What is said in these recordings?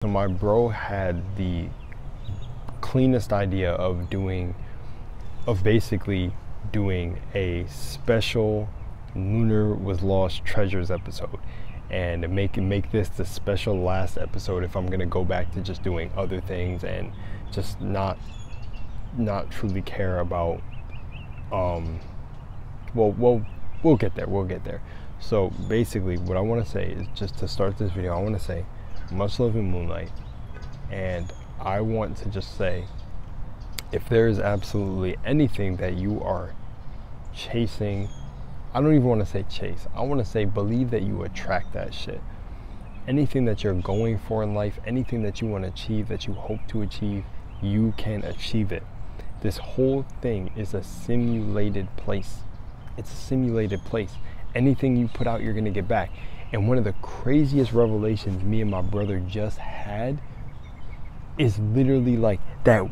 So my bro had the cleanest idea of basically doing a special Lunar was Lost Treasures episode, and make this the special last episode if I'm gonna go back to just doing other things and just not truly care about we'll get there. So basically what I want to say is, just to start this video, I want to say much love in Moonlight, and I want to just say, if there is absolutely anything that you are chasing, I don't even want to say chase, I want to say believe that you attract that shit. Anything that you're going for in life, anything that you want to achieve, that you hope to achieve, you can achieve it. This whole thing is a simulated place. It's a simulated place. Anything you put out, you're going to get back. And one of the craziest revelations me and my brother just had is literally like that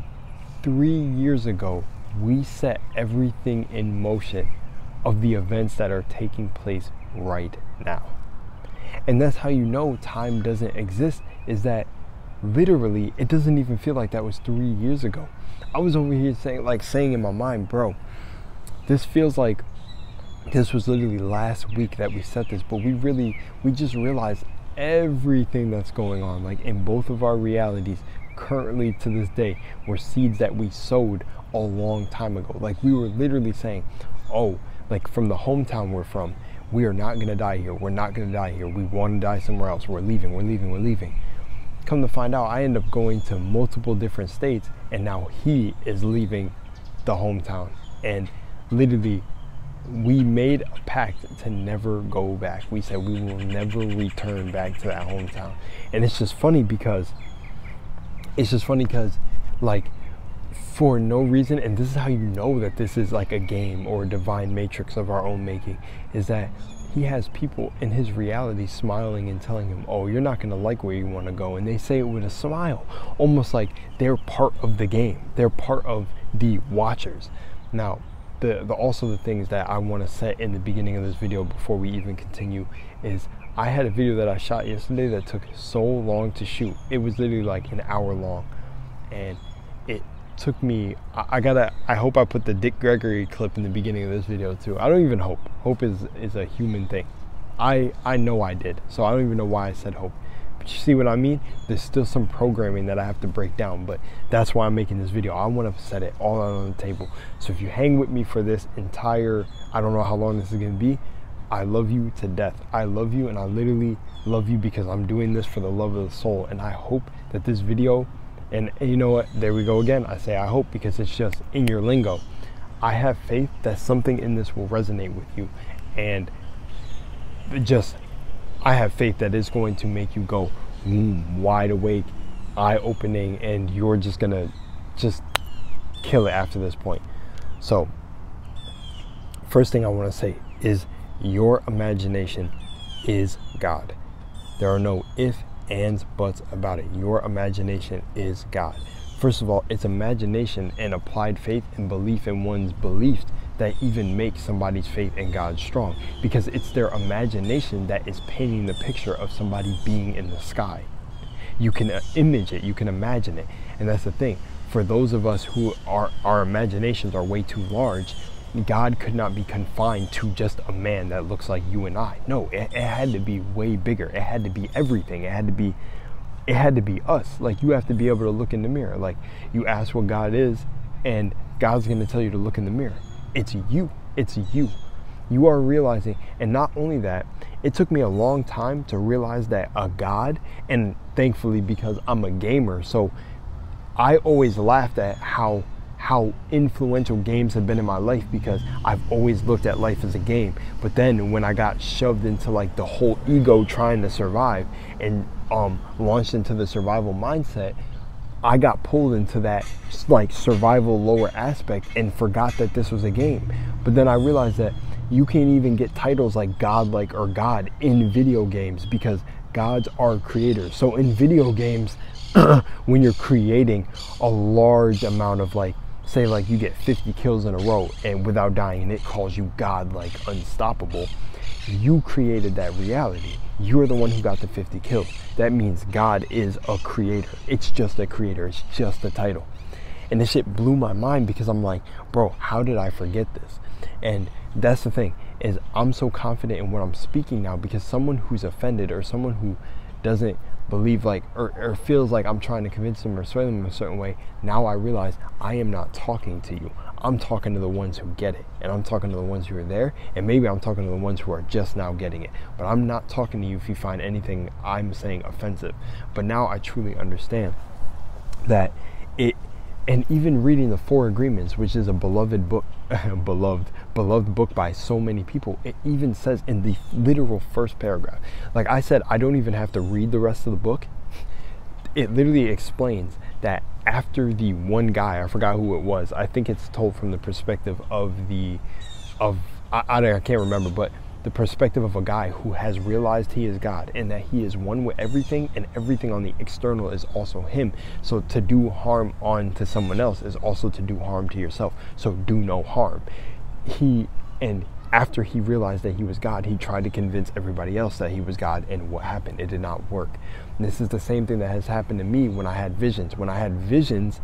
3 years ago, we set everything in motion of the events that are taking place right now. And that's how you know time doesn't exist, is that literally it doesn't even feel like that was 3 years ago. I was over here saying in my mind, bro, this feels like this was literally last week that we set this, but we just realized everything that's going on, like in both of our realities currently to this day, were seeds that we sowed a long time ago. Like, we were literally saying, oh, like from the hometown we're from, we are not gonna die here, we're not gonna die here, we want to die somewhere else, we're leaving. Come to find out, I end up going to multiple different states, and now he is leaving the hometown. And literally, we made a pact to never go back. We said we will never return back to that hometown. And it's just funny because like, for no reason, and this is how you know that this is like a game or a divine matrix of our own making, is that he has people in his reality smiling and telling him, oh, you're not going to like where you want to go. And they say it with a smile, almost like they're part of the game. They're part of the watchers. Now, also the things that I want to set in the beginning of this video before we even continue is, I had a video that I shot yesterday that took so long to shoot. It was literally like an hour long, and it took me, I hope I put the Dick Gregory clip in the beginning of this video too. I don't even hope is a human thing. I know I did, so I don't even know why I said hope. But you see what I mean? There's still some programming that I have to break down, but that's why I'm making this video. I want to set it all out on the table. So if you hang with me for this entire, I don't know how long this is going to be, I love you to death. I love you, and I literally love you because I'm doing this for the love of the soul. And I hope that this video, and you know what, there we go again, I say I hope because it's just in your lingo. I have faith that something in this will resonate with you, and just, I have faith that it's going to make you go wide awake, eye-opening, and you're just gonna kill it after this point. So first thing I want to say is, your imagination is God. There are no ifs, ands, buts about it. Your imagination is God. First of all, it's imagination and applied faith and belief in one's beliefs that even make somebody's faith in God strong, because it's their imagination that is painting the picture of somebody being in the sky. You can image it, you can imagine it, and that's the thing. For those of us who our imaginations are way too large, God could not be confined to just a man that looks like you and I. No, it had to be way bigger. It had to be everything. It had to be us. Like, you have to be able to look in the mirror. Like, you ask what God is, and God's going to tell you to look in the mirror. It's you. It's you. You are realizing, and not only that, it took me a long time to realize that a God, and thankfully because I'm a gamer, so I always laughed at how influential games have been in my life, because I've always looked at life as a game. But then when I got shoved into like the whole ego trying to survive and launched into the survival mindset, I got pulled into that like survival lower aspect and forgot that this was a game. But then I realized that you can't even get titles like godlike or God in video games, because gods are creators. So in video games, when you're creating a large amount of, like, say like you get 50 kills in a row and without dying, and it calls you God, like unstoppable, You created that reality. You're the one who got the 50 kills. That means God is a creator. It's just a creator. It's just a title. And this shit blew my mind because I'm like, bro, how did I forget this? And that's the thing, is I'm so confident in what I'm speaking now, because someone who's offended, or someone who doesn't believe, like, or feels like I'm trying to convince them or sway them in a certain way, now I realize I am not talking to you. I'm talking to the ones who get it, and I'm talking to the ones who are there, and maybe I'm talking to the ones who are just now getting it, but I'm not talking to you if you find anything I'm saying offensive. But now I truly understand that it, and even reading the Four Agreements, which is a beloved book, beloved book by so many people, it even says in the literal first paragraph, like I said, I don't even have to read the rest of the book. It literally explains that after the one guy, I forgot who it was, I think it's told from the perspective of I can't remember, but the perspective of a guy who has realized he is God, and that he is one with everything, and everything on the external is also him. So to do harm on to someone else is also to do harm to yourself. So do no harm. And after he realized that he was God, he tried to convince everybody else that he was God, and what happened? It did not work. And this is the same thing that has happened to me when I had visions. When I had visions,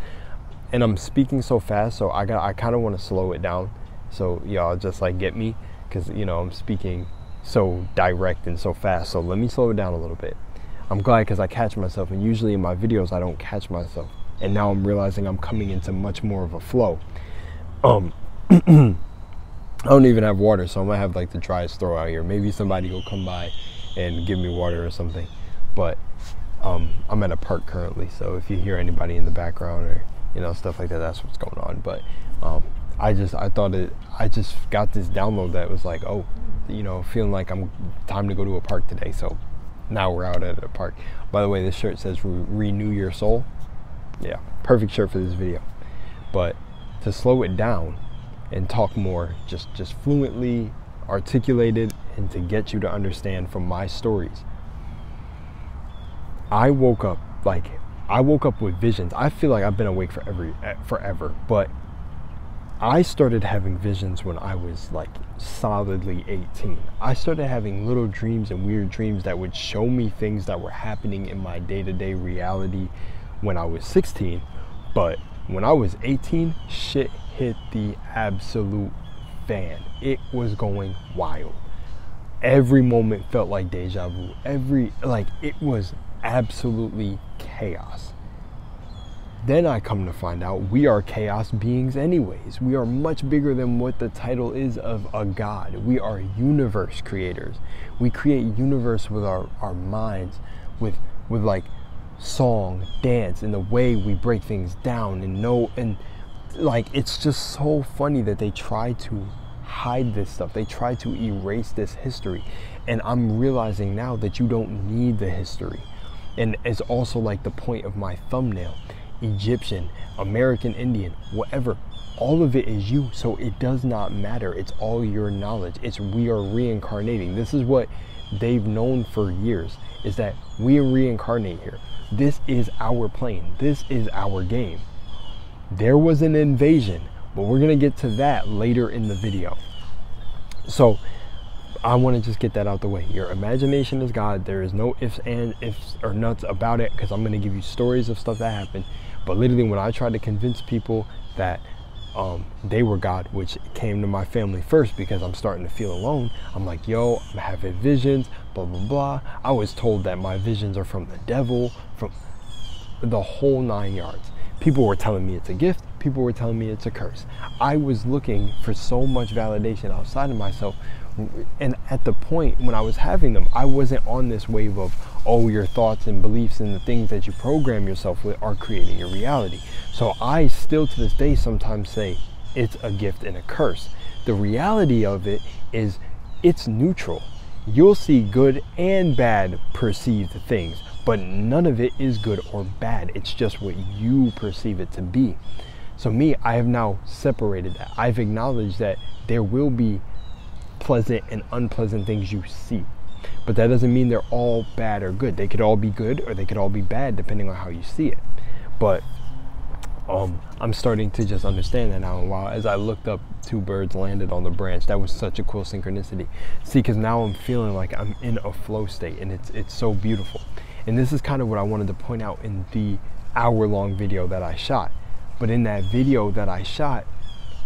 and I'm speaking so fast, so I kind of want to slow it down, so y'all just like get me, because you know I'm speaking so direct and so fast. So let me slow it down a little bit. I'm glad, because I catch myself, and usually in my videos I don't catch myself, and now I'm realizing I'm coming into much more of a flow. I don't even have water, so I might have like the driest throat out here. Maybe somebody will come by and give me water or something. But I'm at a park currently, so if you hear anybody in the background or stuff like that, that's what's going on. But I just got this download that was like, oh, feeling like I'm time to go to a park today. So now we're out at a park. By the way, this shirt says renew your soul. Yeah, perfect shirt for this video. But to slow it down and talk more just fluently articulated, and to get you to understand from my stories, I woke up with visions. I feel like I've been awake forever, but I started having visions when I was like solidly 18. I started having little dreams and weird dreams that would show me things that were happening in my day-to-day reality when I was 16. But when I was 18, shit hit the absolute fan. It was going wild. Every moment felt like deja vu. It was absolutely chaos. Then I come to find out we are chaos beings anyways. We are much bigger than what the title is of a god. We are universe creators. We create universe with our minds, with like song, dance, and the way we break things down, and it's just so funny that they try to hide this stuff. They try to erase this history, and I'm realizing now that you don't need the history. And it's also like the point of my thumbnail: Egyptian, American Indian, whatever, all of it is you. So it does not matter. It's all your knowledge. We are reincarnating. This is what they've known for years, is that we reincarnate here. This is our plane. This is our game. There was an invasion, but we're gonna get to that later in the video. So I want to just get that out the way. Your imagination is God. There is no ifs or nuts about it, because I'm going to give you stories of stuff that happened. But literally, when I tried to convince people that they were God, which came to my family first because I'm starting to feel alone, I'm like, yo, I'm having visions, blah blah blah. I was told that my visions are from the devil, from the whole 9 yards. People were telling me it's a gift. People were telling me it's a curse. I was looking for so much validation outside of myself. And at the point when I was having them, I wasn't on this wave of, oh, your thoughts and beliefs and the things that you program yourself with are creating your reality. So I still to this day sometimes say it's a gift and a curse. The reality of it is it's neutral. You'll see good and bad perceived things, but none of it is good or bad. It's just what you perceive it to be. So me, I have now separated that. I've acknowledged that there will be pleasant and unpleasant things you see, but that doesn't mean they're all bad or good. They could all be good or they could all be bad depending on how you see it. But I'm starting to just understand that now. And while as I looked up, 2 birds landed on the branch. That was such a cool synchronicity. See, because now I'm feeling like I'm in a flow state, and it's so beautiful. And this is kind of what I wanted to point out in the hour-long video that I shot. But in that video that I shot,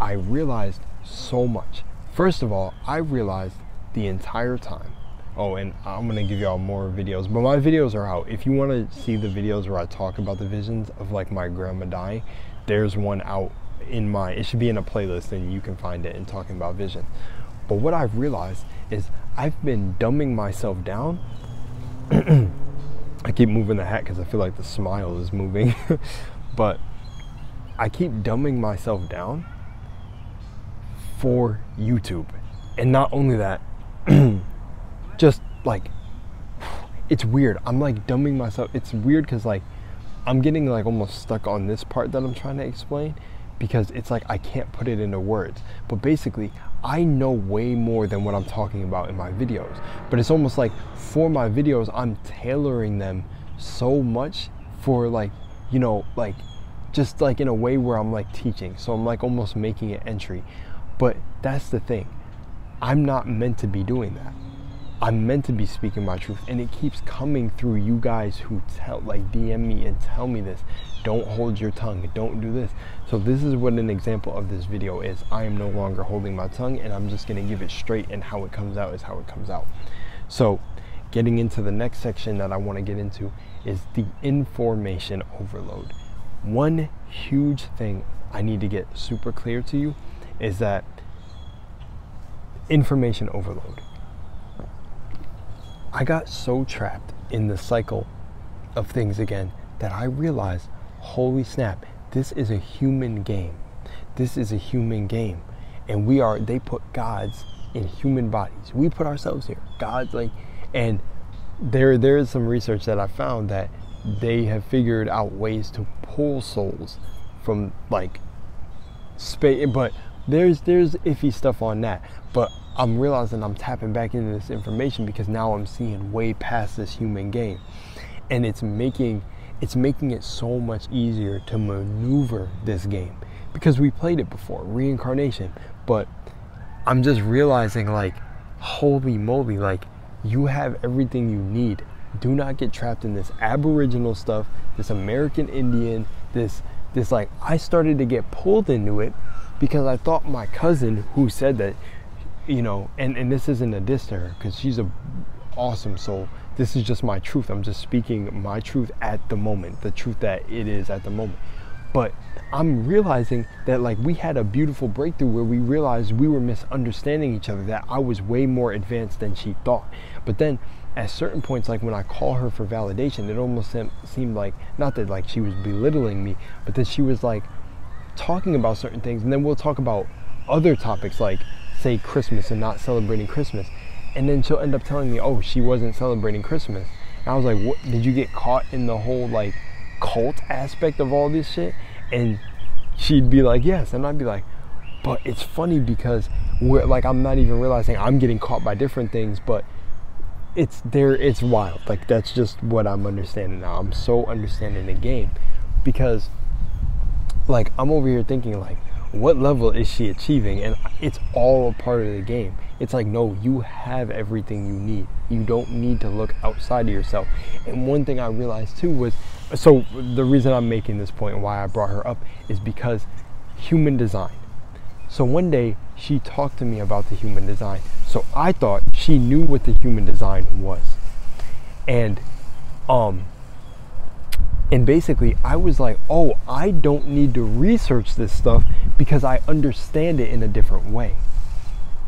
I realized so much. First of all, I realized the entire time. Oh, and I'm gonna give y'all more videos, but my videos are out. If you want to see the videos where I talk about the visions of like my grandma dying, there's one out in my, it should be in a playlist and you can find it in talking about vision. But what I've realized is I've been dumbing myself down. I keep moving the hat because I feel like the smile is moving. But I keep dumbing myself down for YouTube. And not only that, just like, it's weird. I'm like dumbing myself. It's weird because like I'm getting like almost stuck on this part that I'm trying to explain, because it's like I can't put it into words. But basically, I know way more than what I'm talking about in my videos. But it's almost like for my videos, I'm tailoring them so much for like, you know, like just like in a way where I'm like teaching. So I'm like almost making an entry. But that's the thing. I'm not meant to be doing that. I'm meant to be speaking my truth, and it keeps coming through you guys who tell, like DM me and tell me this. Don't hold your tongue, don't do this. So this is what an example of this video is. I am no longer holding my tongue, and I'm just gonna give it straight, and how it comes out is how it comes out. So getting into the next section that I wanna get into is the information overload. One huge thing I need to get super clear to you is that information overload. I got so trapped in the cycle of things again that I realized, holy snap, this is a human game. This is a human game. And they put gods in human bodies. We put ourselves here. Gods, like, and there is some research that I found that they have figured out ways to pull souls from like space, but there's iffy stuff on that. But I'm realizing I'm tapping back into this information because now I'm seeing way past this human game, and it's making it so much easier to maneuver this game because we played it before, reincarnation. But I'm just realizing, like, holy moly, like, you have everything you need. Do not get trapped in this Aboriginal stuff, this American Indian, this like, I started to get pulled into it because I thought my cousin who said that, you know, and this isn't a diss to her because she's a awesome soul. This is just my truth. I'm just speaking my truth at the moment, the truth that it is at the moment. But I'm realizing that, like, we had a beautiful breakthrough where we realized we were misunderstanding each other, that I was way more advanced than she thought. But then at certain points, like when I call her for validation, it almost seemed like, not that like she was belittling me, but that she was like talking about certain things, and then we'll talk about other topics like, say, Christmas and not celebrating Christmas, and then she'll end up telling me, oh, she wasn't celebrating Christmas. And I was like, what, did you get caught in the whole like cult aspect of all this shit? And she'd be like, yes. And I'd be like, but it's funny because we're like, I'm not even realizing I'm getting caught by different things, but it's wild. Like, that's just what I'm understanding now. I'm so understanding the game because, like, I'm over here thinking, like, what level is she achieving? And it's all a part of the game. It's like, no, you have everything you need. You don't need to look outside of yourself. And one thing I realized too was, so the reason I'm making this point and why I brought her up is because human design. So one day she talked to me about the human design. So I thought she knew what the human design was. And basically I was like, oh, I don't need to research this stuff because I understand it in a different way.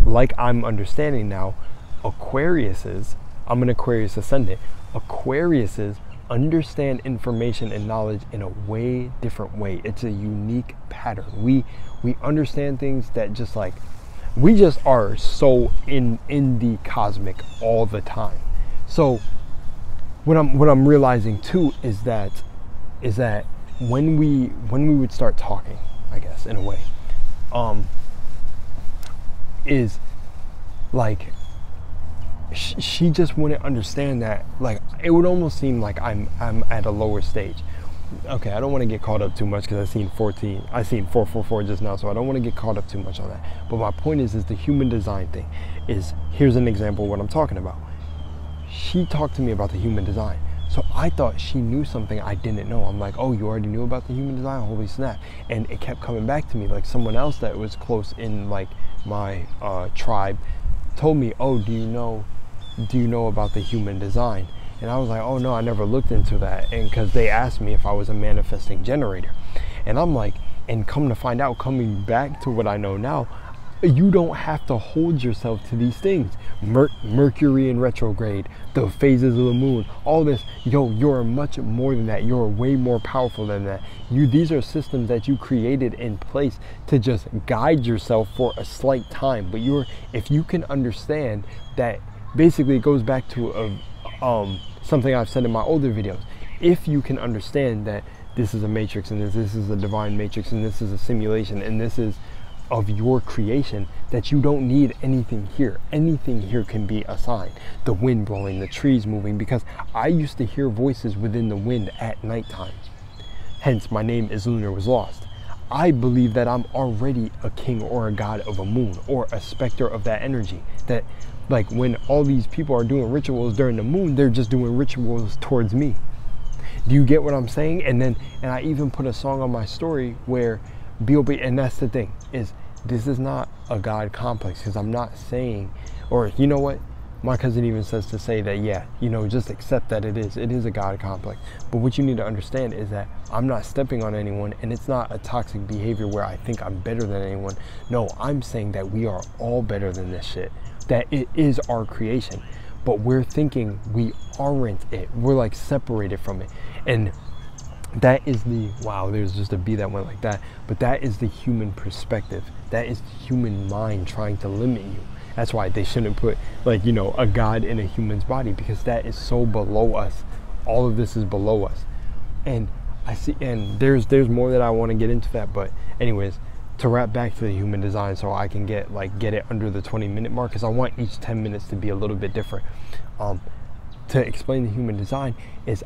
Like I'm understanding now, Aquariuses, I'm an Aquarius ascendant, Aquariuses understand information and knowledge in a way different way. It's a unique pattern. We understand things that just like, we just are so in the cosmic all the time. So what I'm realizing too is that when we would start talking, I guess, in a way, is like she just wouldn't understand that. Like, it would almost seem like I'm at a lower stage, okay, I don't want to get caught up too much because I seen 444 just now, so I don't want to get caught up too much on that. But my point is the human design thing is, here's an example of what I'm talking about. She talked to me about the human design. So I thought she knew something I didn't know. I'm like, oh, you already knew about the human design? Holy snap. And it kept coming back to me, like someone else that was close in like my tribe told me, oh, do you know about the human design? And I was like, oh no, I never looked into that. And because they asked me if I was a manifesting generator. And I'm like, and come to find out, coming back to what I know now, you don't have to hold yourself to these things. Mercury in retrograde, the phases of the moon, all this, you're much more than that. You're way more powerful than that. These are systems that you created in place to just guide yourself for a slight time. But if you can understand that, basically it goes back to something I've said in my older videos. If you can understand that this is a matrix, and this is a divine matrix, and this is a simulation, and this is of your creation, that you don't need anything here. Anything here can be a sign. The wind blowing, the trees moving, because I used to hear voices within the wind at nighttime. Hence, my name is Lunar Was Lost. I believe that I'm already a king or a god of a moon, or a specter of that energy. That, like, when all these people are doing rituals during the moon, they're just doing rituals towards me. Do you get what I'm saying? And I even put a song on my story where B.O.B., and that's the thing, is this is not a God complex, because I'm not saying, or you know what, my cousin even says to say that, yeah, just accept that it is a God complex. But what you need to understand is that I'm not stepping on anyone, and it's not a toxic behavior where I think I'm better than anyone. No, I'm saying that we are all better than this shit, that it is our creation, but we're thinking we aren't it. We're like separated from it. And that is wow, there's just a B that went like that, but that is the human perspective. That is the human mind trying to limit you. That's why they shouldn't put, like, a God in a human's body, because that is so below us. All of this is below us. And I see, and there's more that I want to get into that, but anyways, to wrap back to the human design, so I can get it under the 20-minute mark, because I want each 10 minutes to be a little bit different. To explain the human design is,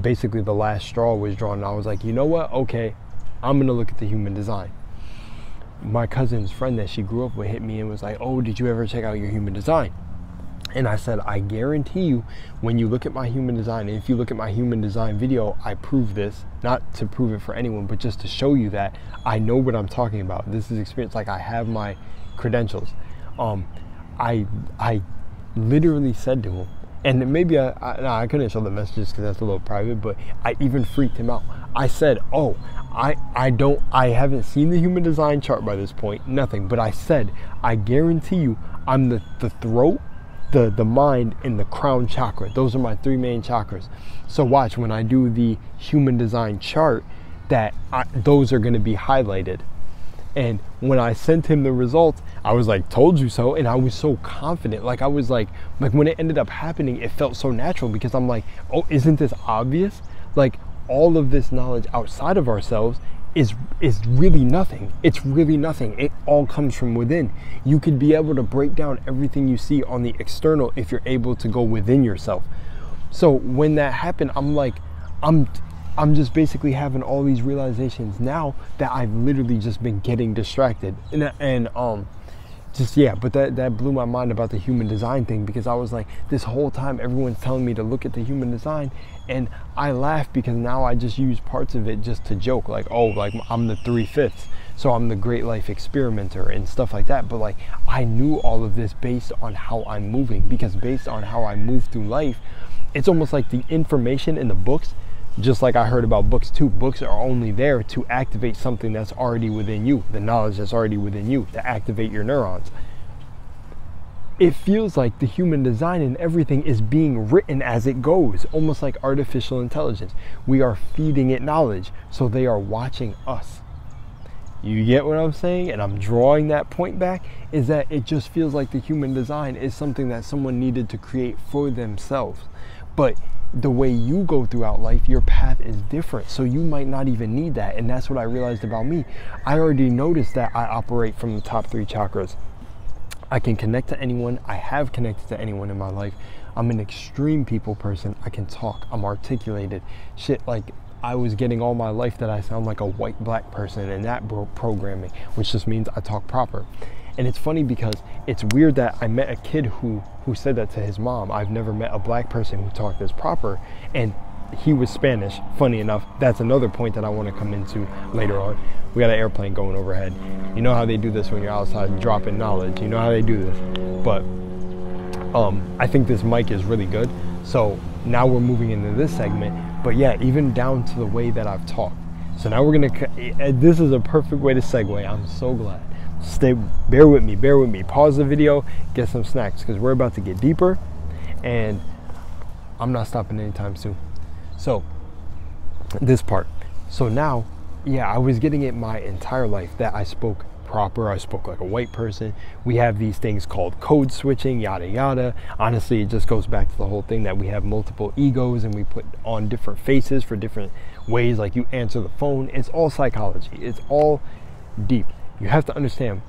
basically the last straw was drawn, and I was like, you know what, okay, I'm gonna look at the human design. My cousin's friend that she grew up with hit me and was like, oh, did you ever check out your human design? And I said, I guarantee you, when you look at my human design, and if you look at my human design video, I prove this, not to prove it for anyone, but just to show you that I know what I'm talking about. This is experience, like I have my credentials. I literally said to him, and maybe I couldn't show the messages because that's a little private, but I even freaked him out. I said, oh, I haven't seen the human design chart by this point, nothing, but I said, I guarantee you, I'm the throat, the mind, and the crown chakra. Those are my three main chakras. So watch, when I do the human design chart, those are going to be highlighted. And when I sent him the results, I was like, told you so. And I was so confident. Like, I was like when it ended up happening, it felt so natural, because I'm like, oh, isn't this obvious? Like, all of this knowledge outside of ourselves is really nothing. It's really nothing. It all comes from within. You could be able to break down everything you see on the external if you're able to go within yourself. So when that happened, I'm like, I'm just basically having all these realizations now that I've literally just been getting distracted. But that blew my mind about the human design thing, because I was like, this whole time everyone's telling me to look at the human design, and I laugh because now I just use parts of it just to joke, like, oh, like I'm the 3/5, so I'm the great life experimenter and stuff like that. But like, I knew all of this based on how I'm moving, because based on how I move through life, it's almost like the information in the books, just like I heard about books too. Books are only there to activate something that's already within you, the knowledge that's already within you, to activate your neurons. It feels like the human design and everything is being written as it goes, almost like artificial intelligence. We are feeding it knowledge, so they are watching us. You get what I'm saying? And I'm drawing that point back, is that it just feels like the human design is something that someone needed to create for themselves. But the way you go throughout life, your path is different, so you might not even need that. And that's what I realized about me. I already noticed that I operate from the top 3 chakras. I can connect to anyone. I have connected to anyone in my life. I'm an extreme people person. I can talk. I'm articulated. Shit, like I was getting all my life that I sound like a white black person, and that programming, which just means I talk proper. And it's funny because it's weird that I met a kid who said that to his mom. I've never met a black person who talked as proper, and he was Spanish. Funny enough, that's another point that I want to come into later on. We got an airplane going overhead. You know how they do this when you're outside dropping knowledge. You know how they do this. But I think this mic is really good. So now we're moving into this segment. But yeah, even down to the way that I've talked. So now we're gonna, this is a perfect way to segue. I'm so glad. Bear with me. Pause the video, get some snacks, because we're about to get deeper, and I'm not stopping anytime soon. So this part. So now, yeah, I was getting it my entire life that I spoke proper. I spoke like a white person. We have these things called code switching, yada yada. Honestly, it just goes back to the whole thing that we have multiple egos and we put on different faces for different ways. Like you answer the phone. It's all psychology. It's all deep. You have to understand,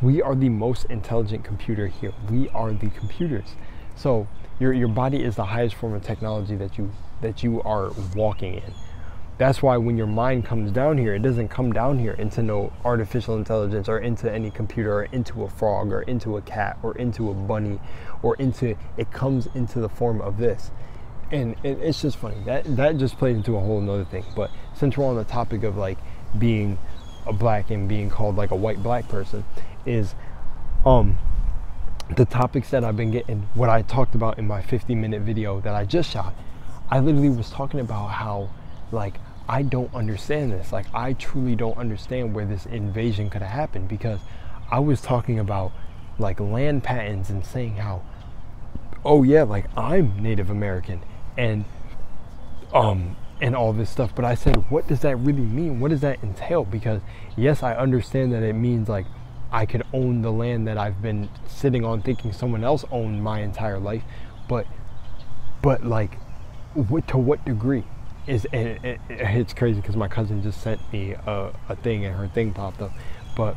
we are the most intelligent computer here. We are the computers. So your body is the highest form of technology that you are walking in. That's why when your mind comes down here, it doesn't come down here into no artificial intelligence or into any computer or into a frog or into a cat or into a bunny or it comes into the form of this. And it's just funny. That just plays into a whole nother thing. But since we're on the topic of like being a black and being called like a white black person, is the topics that I've been getting, what I talked about in my 50-minute video that I just shot. I literally was talking about how like I don't understand this. Like I truly don't understand where this invasion could have happened, because I was talking about like land patents and saying how, oh yeah, like I'm Native American and all this stuff. But I said, what does that really mean? What does that entail? Because yes, I understand that it means like I could own the land that I've been sitting on thinking someone else owned my entire life, but like to what degree? It's crazy because my cousin just sent me a thing and her thing popped up. But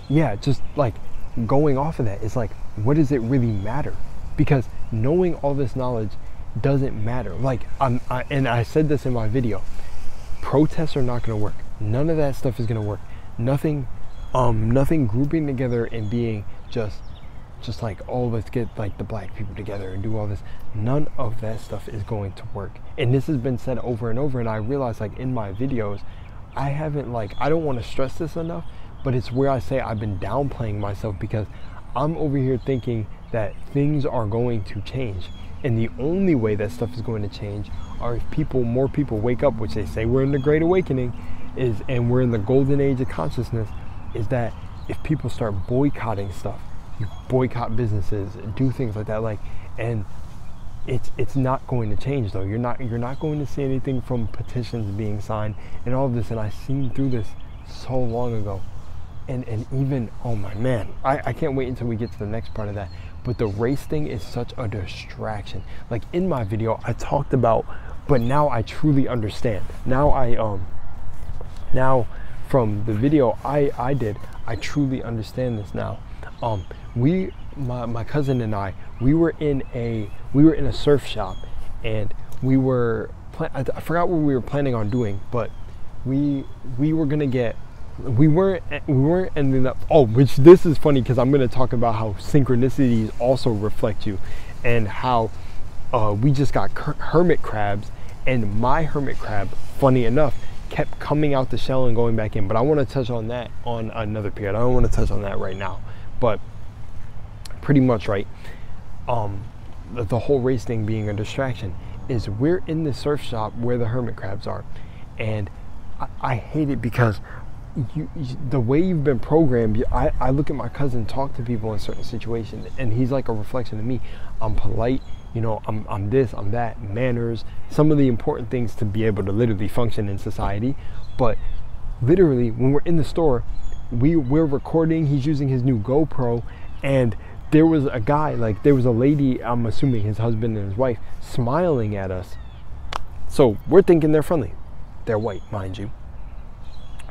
yeah, just like going off of that, it's like, what does it really matter? Because knowing all this knowledge doesn't matter. Like and I said this in my video, protests are not going to work. None of that stuff is going to work. Nothing grouping together and being just like, oh, let's get like the black people together and do all this. None of that stuff is going to work. And this has been said over and over, and I realize like in my videos, I haven't I don't want to stress this enough, but it's where I say I've been downplaying myself, because I'm over here thinking that things are going to change. And the only way that stuff is going to change are if more people wake up, which they say we're in the Great Awakening, and we're in the golden age of consciousness, is that if people start boycotting stuff, you boycott businesses, do things like that, like, and it's not going to change though. You're not going to see anything from petitions being signed and all of this. And I've seen through this so long ago, and even, oh my man, I can't wait until we get to the next part of that. But the race thing is such a distraction. Like in my video, I talked about, but now I truly understand. Now now from the video I did, I truly understand this now. My cousin and I, we were in a surf shop, and we were I forgot what we were planning on doing, but we were gonna get, we weren't ending up, oh, which this is funny because I'm gonna talk about how synchronicities also reflect you, and how we just got hermit crabs, and my hermit crab, funny enough, kept coming out the shell and going back in. But I want to touch on that on another period. I don't want to touch on that right now, but pretty much, right, the whole race thing being a distraction is we're in the surf shop where the hermit crabs are, and I hate it because the way you've been programmed. I look at my cousin talk to people in certain situations, and he's like a reflection of me. I'm polite, you know, I'm this, I'm that, manners, some of the important things to be able to literally function in society. But literally when we're in the store, we're recording, he's using his new GoPro, and there was a guy, like there was a lady, I'm assuming his husband and his wife, smiling at us. So we're thinking they're friendly. They're white, mind you.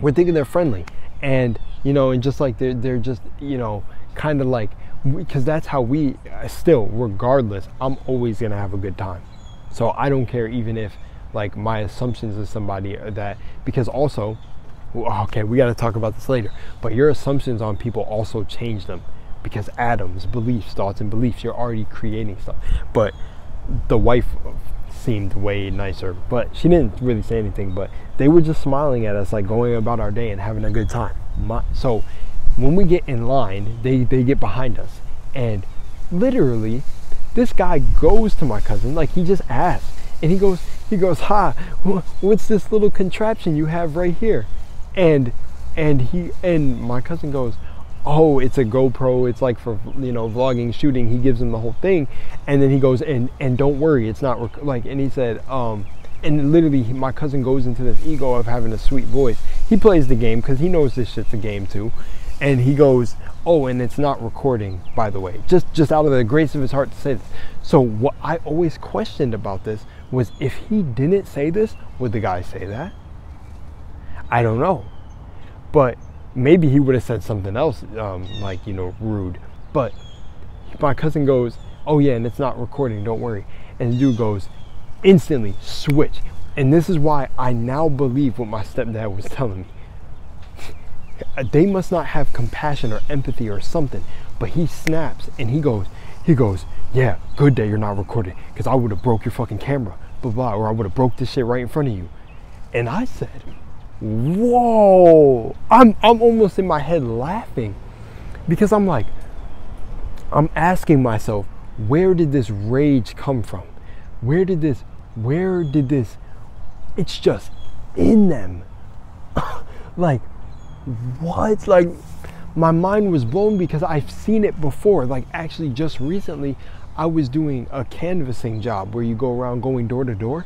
We're thinking they're friendly, and you know, and just like they're just, you know, kind of like because that's how we still, regardless, I'm always gonna have a good time. So I don't care even if like my assumptions of somebody that, because also, okay, we got to talk about this later, but your assumptions on people also change them, because atoms, beliefs, thoughts, and beliefs, you're already creating stuff. But the wife seemed way nicer, but she didn't really say anything, but they were just smiling at us, like going about our day and having a good time. So when we get in line, they get behind us, and literally this guy goes to my cousin, like he just asked, and he goes, "Hi, what's this little contraption you have right here?" And my cousin goes, "Oh, it's a GoPro. It's like for, you know, vlogging, shooting." He gives him the whole thing, and then he goes, and don't worry, it's not like. And he said, and literally, my cousin goes into this ego of having a sweet voice. He plays the game because he knows this shit's a game too, and he goes, "Oh, and it's not recording, by the way." Just out of the grace of his heart to say this. So what I always questioned about this was, if he didn't say this, would the guy say that? I don't know, but maybe he would have said something else, like, you know, rude. But my cousin goes, "Oh yeah, and it's not recording, don't worry." And the dude goes, instantly switch. And this is why I now believe what my stepdad was telling me. They must not have compassion or empathy or something. But he snaps and he goes, "Yeah, good day you're not recording, because I would have broke your fucking camera, blah blah, or I would have broke this shit right in front of you." And I said, whoa, I'm almost in my head laughing, because I'm like, I'm asking myself, where did this rage come from? Where did this, it's just in them. Like, what? Like, my mind was blown, because I've seen it before. Like, actually just recently I was doing a canvassing job where you go around going door to door,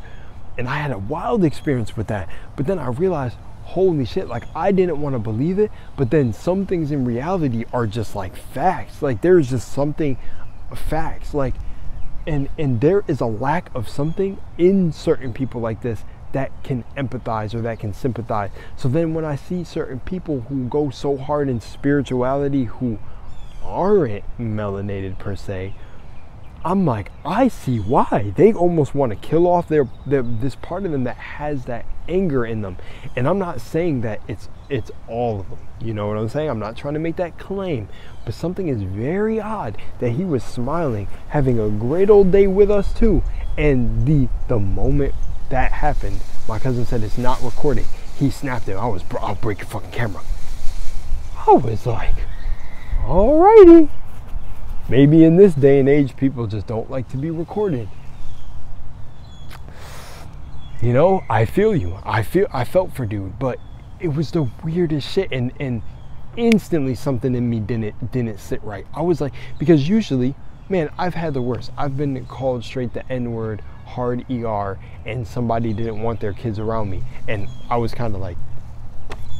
and I had a wild experience with that. But then I realized, holy shit, like, I didn't want to believe it, but then some things in reality are just like facts. Like, there's just something, facts, like, and there is a lack of something in certain people like this that can empathize or that can sympathize. So then when I see certain people who go so hard in spirituality who aren't melanated per se, I'm like, I see why. They almost want to kill off their this part of them that has that anger in them. And I'm not saying that it's all of them. You know what I'm saying? I'm not trying to make that claim. But something is very odd that he was smiling, having a great old day with us too. And the moment that happened, my cousin said it's not recording, he snapped it. I'll break your fucking camera. I was like, alrighty. Maybe in this day and age, people just don't like to be recorded. You know, I feel you. I felt for dude, but it was the weirdest shit, and instantly something in me didn't sit right. I was like, because usually, man, I've had the worst. I've been called straight the N-word, hard ER, and somebody didn't want their kids around me, and I was kind of like,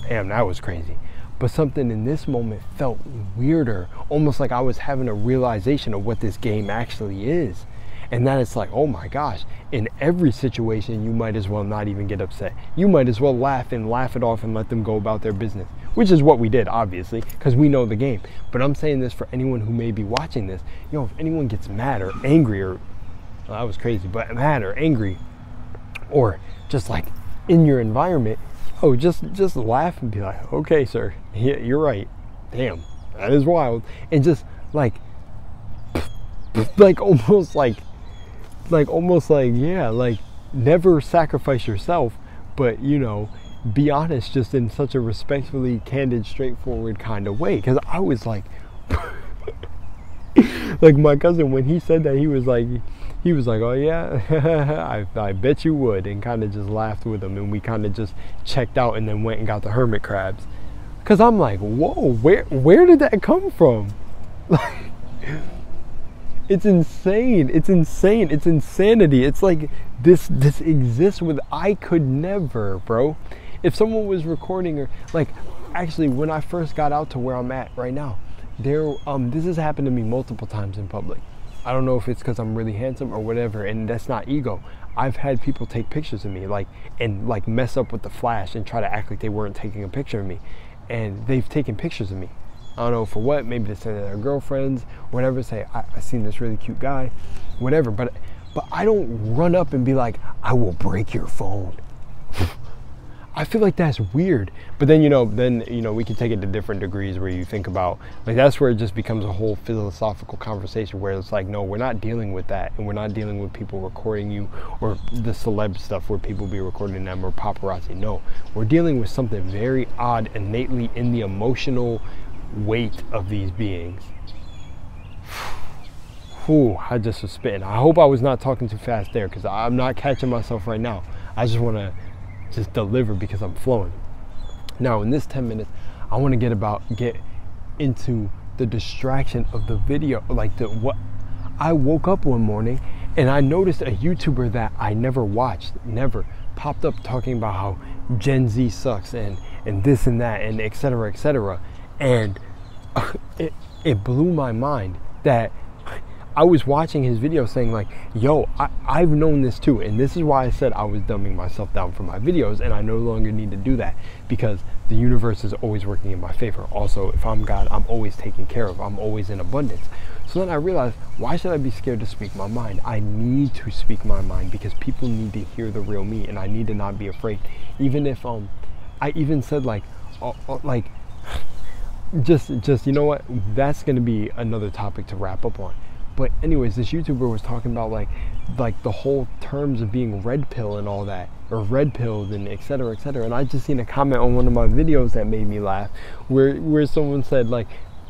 damn, that was crazy. But something in this moment felt weirder, almost like I was having a realization of what this game actually is. And that it's like, oh my gosh, in every situation, you might as well not even get upset. You might as well laugh it off and let them go about their business, which is what we did, obviously, because we know the game. But I'm saying this for anyone who may be watching this. Yo, if anyone gets mad or angry, or, well, that was crazy, but mad or angry, or just like in your environment, oh, just laugh and be like, okay, sir, yeah, you're right. Damn, that is wild. And just like almost like, yeah, like, never sacrifice yourself, but, you know, be honest, just in such a respectfully candid, straightforward kind of way. Because I was like, like, my cousin, when he said that, he was like, oh yeah, I bet you would, and kind of just laughed with him, and we kind of just checked out and then went and got the hermit crabs. Because I'm like, whoa, where did that come from? Like, it's insane. It's insane. It's insanity. It's like this exists with, I could never, bro. If someone was recording, or like, actually, when I first got out to where I'm at right now, this has happened to me multiple times in public. I don't know if it's because I'm really handsome or whatever, and that's not ego. I've had people take pictures of me, like, and like mess up with the flash and try to act like they weren't taking a picture of me, and they've taken pictures of me. I don't know for what, maybe to send to their girlfriends, whatever, say, I seen this really cute guy, whatever. But I don't run up and be like, I will break your phone. I feel like that's weird. But then, we can take it to different degrees where you think about, like, that's where it just becomes a whole philosophical conversation where it's like, no, we're not dealing with that. And we're not dealing with people recording you or the celeb stuff where people be recording them or paparazzi. No, we're dealing with something very odd, innately in the emotional weight of these beings. Whew, I just was spitting. I hope I was not talking too fast there because I'm not catching myself right now. I just want to just deliver because I'm flowing. Now in this 10 minutes, I want to get into the distraction of the video. Like what I woke up one morning and I noticed a YouTuber that I never watched, never popped up talking about how Gen Z sucks and this and that and et cetera, et cetera. And it blew my mind that I was watching his video saying like, yo, I've known this too. And this is why I said I was dumbing myself down for my videos, and I no longer need to do that because the universe is always working in my favor. Also, if I'm God, I'm always taken care of. I'm always in abundance. So then I realized, why should I be scared to speak my mind? I need to speak my mind because people need to hear the real me, and I need to not be afraid. Even if I even said just you know what, that's going to be another topic to wrap up on. But anyways, this YouTuber was talking about like the whole terms of being red pill and all that, or red pilled and et cetera, et cetera. And I just seen a comment on one of my videos that made me laugh where someone said like,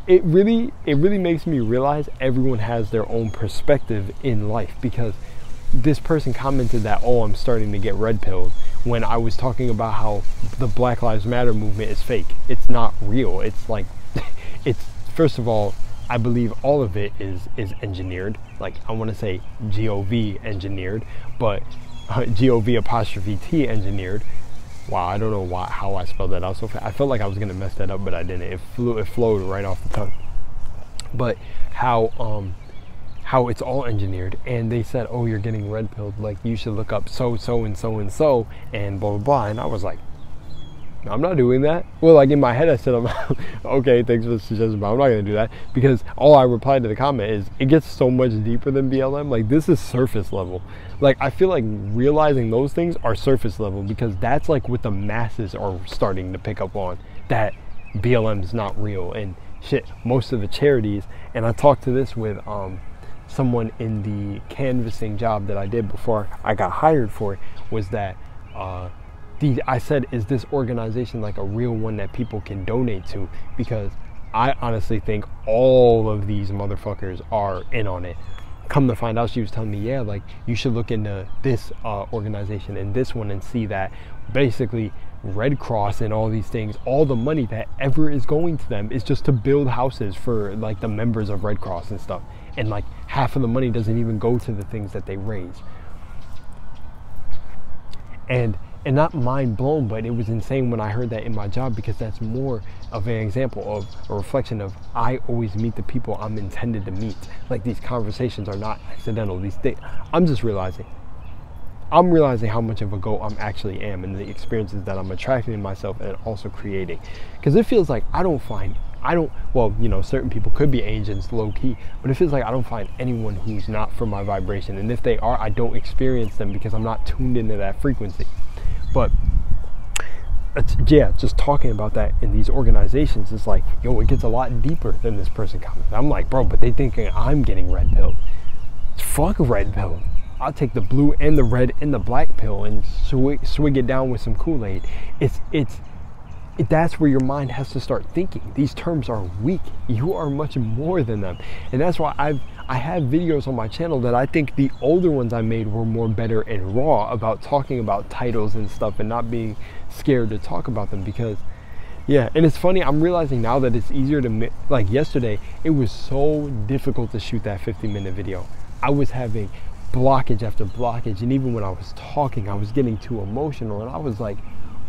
it really makes me realize everyone has their own perspective in life, because this person commented that, oh, I'm starting to get red pilled, when I was talking about how the Black Lives Matter movement is fake. It's not real. It's like, it's, first of all, I believe all of it is engineered. Like, I want to say GOV engineered, but GOV apostrophe T engineered. Wow, I don't know how I spelled that out so fast. I felt like I was going to mess that up, but I didn't. It flowed right off the tongue. But how it's all engineered, and they said, oh, you're getting red pilled, like you should look up so and so and so and blah blah blah. And I was like, I'm not doing that. Well, like in my head I said, I'm okay, thanks for the suggestion, but I'm not gonna do that, because all I replied to the comment is, it gets so much deeper than BLM. Like, this is surface level. Like, I feel like realizing those things are surface level, because that's like what the masses are starting to pick up on, that BLM is not real and shit. Most of the charities, and I talked to this with someone in the canvassing job that I did before I got hired for it, was that I said, is this organization like a real one that people can donate to? Because I honestly think all of these motherfuckers are in on it. Come to find out, she was telling me, yeah, like, you should look into this organization and this one and see that basically Red Cross and all these things, all the money that ever is going to them is just to build houses for like the members of Red Cross and stuff. And like half of the money doesn't even go to the things that they raise. And not mind blown, but it was insane when I heard that in my job, because that's more of an example of a reflection of, I always meet the people I'm intended to meet. Like, these conversations are not accidental. These things, I'm realizing how much of a goat I'm actually am, and the experiences that I'm attracting in myself and also creating. Because it feels like well, you know, certain people could be agents low key, but it feels like I don't find anyone who's not from my vibration. And if they are, I don't experience them because I'm not tuned into that frequency. But yeah, just talking about that in these organizations is like, yo, it gets a lot deeper than this person commented. I'm like, bro, but they thinking I'm getting red pilled. Fuck red pill. I'll take the blue and the red and the black pill and swig it down with some Kool-Aid. That's where your mind has to start thinking. These terms are weak. You are much more than them. And that's why I have videos on my channel that I think the older ones I made were more better and raw, about talking about titles and stuff and not being scared to talk about them. Because yeah, and it's funny, I'm realizing now that it's easier to, like yesterday, it was so difficult to shoot that 50-minute video. I was having blockage after blockage, and even when I was talking, I was getting too emotional, and I was like,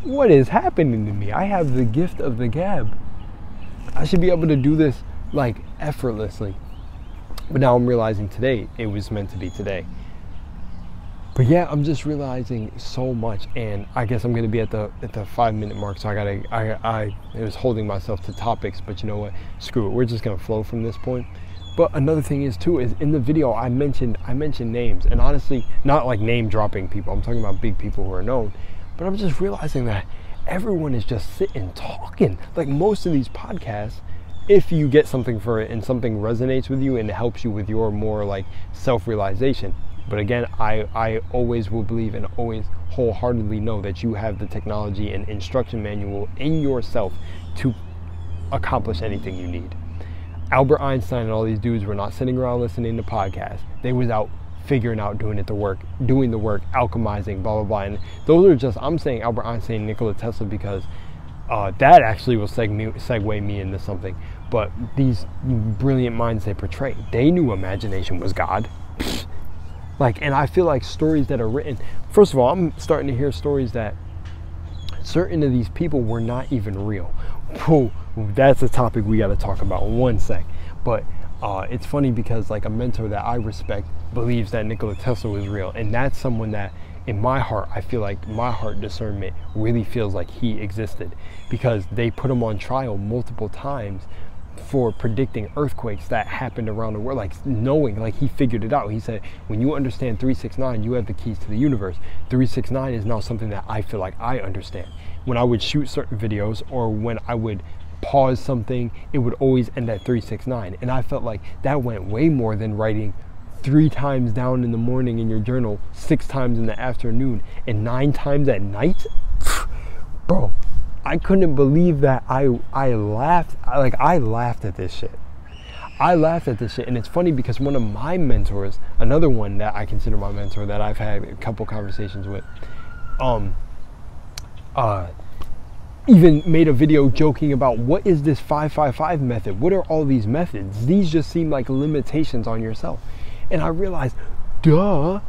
what is happening to me? I have the gift of the gab. I should be able to do this like effortlessly. But now I'm realizing today it was meant to be today. But But yeah, I'm just realizing so much, and I guess I'm gonna be at the 5-minute mark, so I was holding myself to topics, but you know what? Screw it. We're just gonna flow from this point. But another thing is too, is in the video I mentioned names, and honestly, not like name dropping people. I'm talking about big people who are known. But I'm just realizing that everyone is just sitting talking. Like most of these podcasts, if you get something for it and something resonates with you and it helps you with your more like self-realization. But again, I always will believe and always wholeheartedly know that you have the technology and instruction manual in yourself to accomplish anything you need. Albert Einstein and all these dudes were not sitting around listening to podcasts. They was out figuring out, doing the work, alchemizing, blah, blah, blah. And those are just, I'm saying Albert Einstein and Nikola Tesla because that actually will segue me into something. But these brilliant minds they portray, they knew imagination was God. Like, and I feel like stories that are written, first of all, I'm starting to hear stories that certain of these people were not even real. Whoa, that's a topic we got to talk about in one sec. But it's funny because like a mentor that I respect believes that Nikola Tesla was real, and that's someone that in my heart, I feel like my heart discernment really feels like he existed, because they put him on trial multiple times for predicting earthquakes that happened around the world, like knowing, like he figured it out. He said, when you understand 369, you have the keys to the universe. 369 is now something that I feel like I understand. When I would shoot certain videos or when I would pause something, it would always end at 369. And I felt like that went way more than writing 3 times down in the morning in your journal, 6 times in the afternoon, and 9 times at night. Bro, I couldn't believe that. I laughed. I laughed at this shit. I laughed at this shit. And it's funny because one of my mentors, another one that I consider my mentor that I've had a couple conversations with, even made a video joking about what is this 555 method? What are all these methods? These just seem like limitations on yourself. And I realized, duh,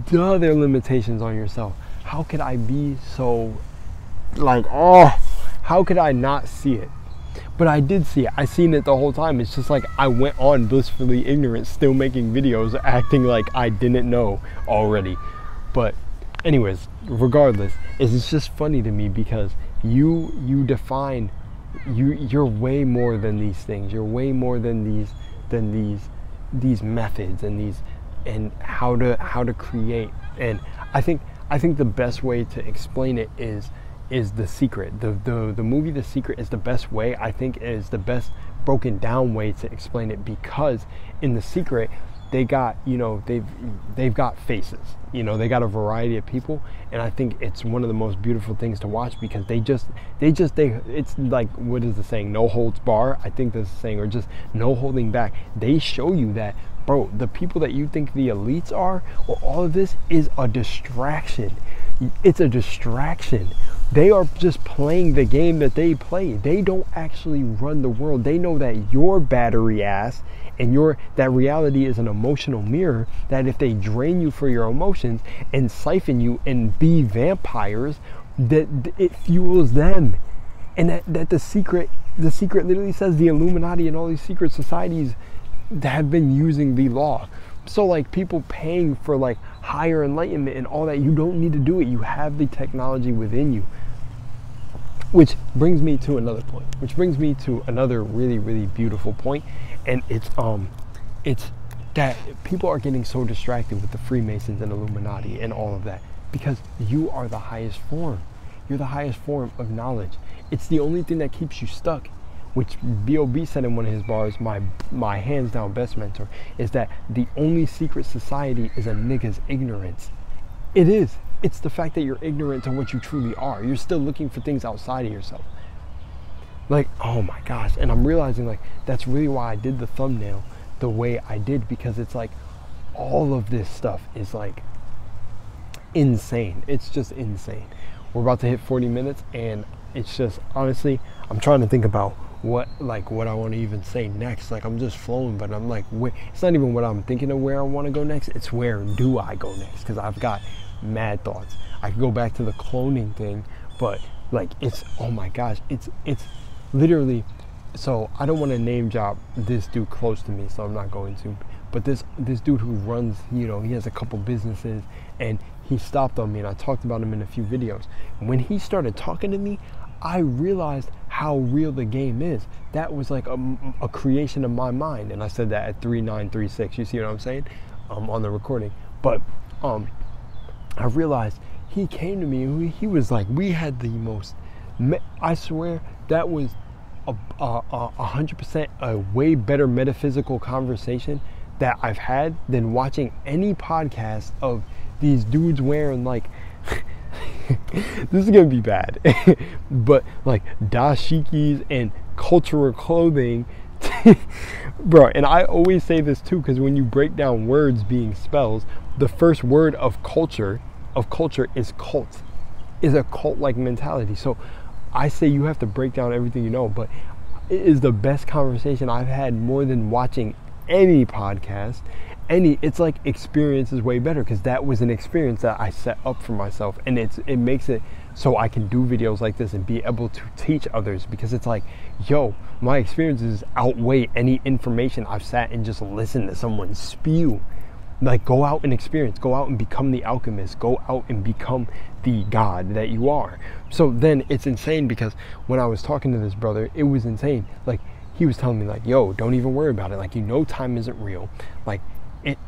they're limitations on yourself. How could I be so like, oh, how could I not see it? But I did see it. I seen it the whole time. It's just like I went on blissfully ignorant, still making videos, acting like I didn't know already. But anyways, regardless, it's just funny to me because you define, you're way more than these things. You're way more than these methods and how to create. And I think the best way to explain it is The Secret. The movie The Secret is the best way, I think, is the best broken down way to explain it, because in The Secret they got, you know, they've got faces, you know, they got a variety of people, and I think it's one of the most beautiful things to watch because they it's like, what is the saying, no holds bar, I think that's the saying, or just no holding back. They show you that, bro, the people that you think the elites are, or all of this is a distraction. It's a distraction. They are just playing the game that they play. They don't actually run the world. They know that your battery ass and that reality is an emotional mirror, that if they drain you for your emotions and siphon you and be vampires, that it fuels them. And that the secret literally says the Illuminati and all these secret societies have been using the law. So like people paying for like higher enlightenment and all that, you don't need to do it. You have the technology within you. Which brings me to another point. Which brings me to another really, really beautiful point. And it's that people are getting so distracted with the Freemasons and Illuminati and all of that, because you are the highest form. You're the highest form of knowledge. It's the only thing that keeps you stuck. Which B.O.B. said in one of his bars, my hands down best mentor, is that the only secret society is a nigga's ignorance. It is. It's the fact that you're ignorant to what you truly are. You're still looking for things outside of yourself. Like, oh my gosh. And I'm realizing like that's really why I did the thumbnail the way I did, because it's like all of this stuff is like insane. It's just insane. We're about to hit 40 minutes and it's just, honestly, I'm trying to think about what I want to even say next. Like I'm just flowing, but I'm like, it's not even what I'm thinking of where I want to go next. It's where do I go next? Because I've got mad thoughts. I could go back to the cloning thing, but like it's, oh my gosh, it's literally, so I don't want to name drop this dude close to me, so I'm not going to, but this dude who runs, you know, he has a couple businesses and he stopped on me, and I talked about him in a few videos. When he started talking to me, I realized how real the game is. That was like a creation of my mind, and I said that at 3936. You see what I'm saying? On the recording. But I realized he came to me, and he was like, we had the most, I swear that was 100% a way better metaphysical conversation that I've had than watching any podcast of these dudes wearing like this is gonna be bad but like dashikis and cultural clothing bro. And I always say this too, because when you break down words being spells, the first word of culture is cult, is a cult-like mentality. So I say you have to break down everything you know, but it is the best conversation I've had, more than watching any podcast. It's like experience is way better, because that was an experience that I set up for myself, and it makes it so I can do videos like this and be able to teach others, because it's like, yo, my experiences outweigh any information I've sat and just listened to someone spew. Like, go out and experience, go out and become the alchemist, go out and become the God that you are. So then it's insane, because when I was talking to this brother, it was insane. Like, he was telling me like, yo, don't even worry about it. Like, you know, time isn't real. Like,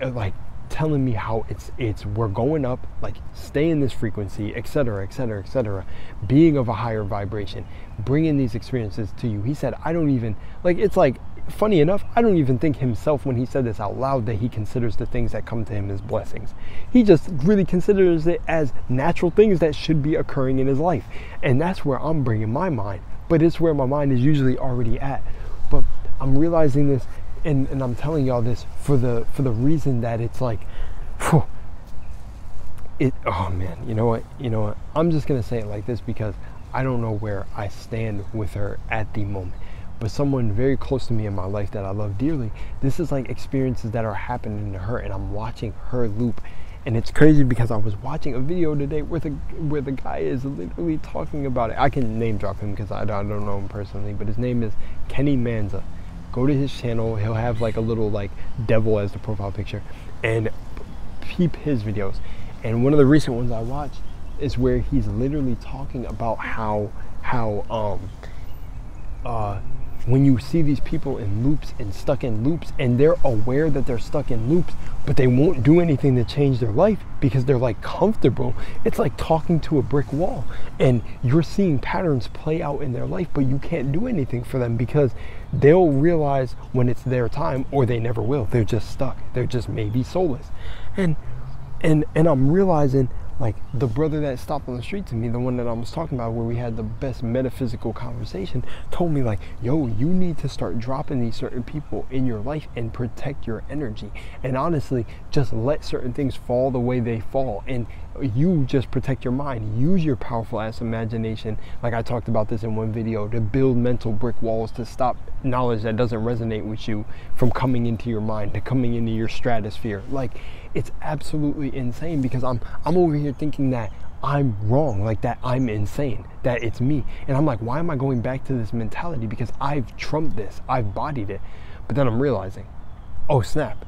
like telling me how it's we're going up, like, stay in this frequency, etc., etc., etc., being of a higher vibration, bringing these experiences to you. He said, I don't even, like, it's like, funny enough, I don't even think himself, when he said this out loud, that he considers the things that come to him as blessings. He just really considers it as natural things that should be occurring in his life. And that's where I'm bringing my mind, but it's where my mind is usually already at. But I'm realizing this, and I'm telling y'all this for the reason that it's like, oh man, you know what, I'm just gonna say it like this, because I don't know where I stand with her at the moment. But someone very close to me in my life that I love dearly, this is like experiences that are happening to her, and I'm watching her loop. And it's crazy, because I was watching a video today where the guy is literally talking about it. I can name drop him because I don't know him personally, but his name is Kenny Manza. Go to his channel. He'll have like a little like devil as the profile picture, and peep his videos. And one of the recent ones I watched is where he's literally talking about how when you see these people in loops and stuck in loops, and they're aware that they're stuck in loops, but they won't do anything to change their life because they're like comfortable. It's like talking to a brick wall, and you're seeing patterns play out in their life, but you can't do anything for them, because they'll realize when it's their time, or they never will. They're just stuck. They're just maybe soulless. And I'm realizing, like, the brother that stopped on the street to me, the one that I was talking about, where we had the best metaphysical conversation, told me like, yo, you need to start dropping these certain people in your life and protect your energy. And honestly, just let certain things fall the way they fall, and you just protect your mind. Use your powerful ass imagination, like I talked about this in one video, to build mental brick walls to stop knowledge that doesn't resonate with you from coming into your mind, to coming into your stratosphere. Like, it's absolutely insane, because I'm over here thinking that I'm wrong, like that I'm insane, that it's me. And I'm like, why am I going back to this mentality? Because I've trumped this, I've bodied it. But then I'm realizing, oh snap,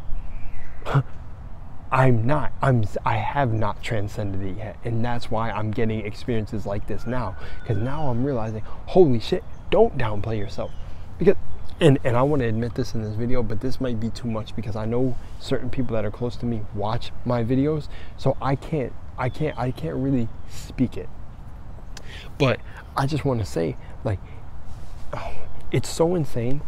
I have not transcended it yet. And that's why I'm getting experiences like this now. Because now I'm realizing, holy shit, don't downplay yourself. Because and I want to admit this in this video, but this might be too much, because I know certain people that are close to me watch my videos, so I can't really speak it. But I just want to say, like, it's so insane.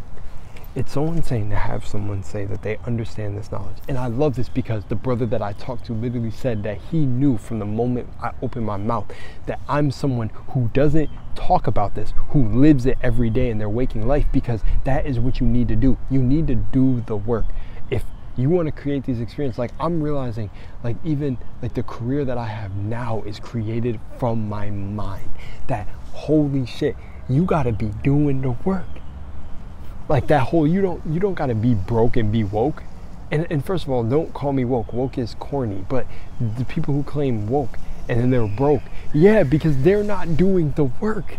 It's so insane to have someone say that they understand this knowledge. And I love this, because the brother that I talked to literally said that he knew from the moment I opened my mouth that I'm someone who doesn't talk about this, who lives it every day in their waking life, because that is what you need to do. You need to do the work. If you want to create these experiences, like I'm realizing, like even like the career that I have now is created from my mind. That holy shit, you got to be doing the work. Like that whole, you don't gotta be broke and be woke. And first of all, don't call me woke. Woke is corny. But the people who claim woke and then they're broke, yeah, because they're not doing the work.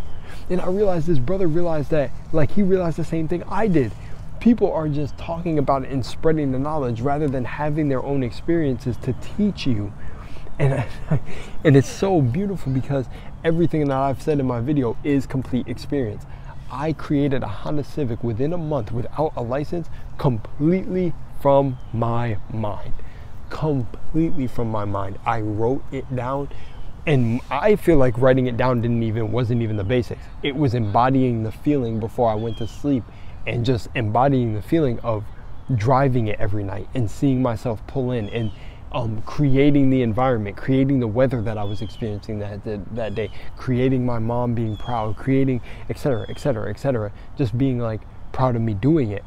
And I realized this brother realized that, like he realized the same thing I did. People are just talking about it and spreading the knowledge rather than having their own experiences to teach you. And and it's so beautiful because everything that I've said in my video is complete experience. I created a Honda Civic within a month without a license, completely from my mind. Completely from my mind. I wrote it down, and I feel like writing it down wasn't even the basics. It was embodying the feeling before I went to sleep, and just embodying the feeling of driving it every night and seeing myself pull in, and creating the environment, creating the weather that I was experiencing that day, creating my mom being proud, creating etc, etc, etc, just being like proud of me doing it.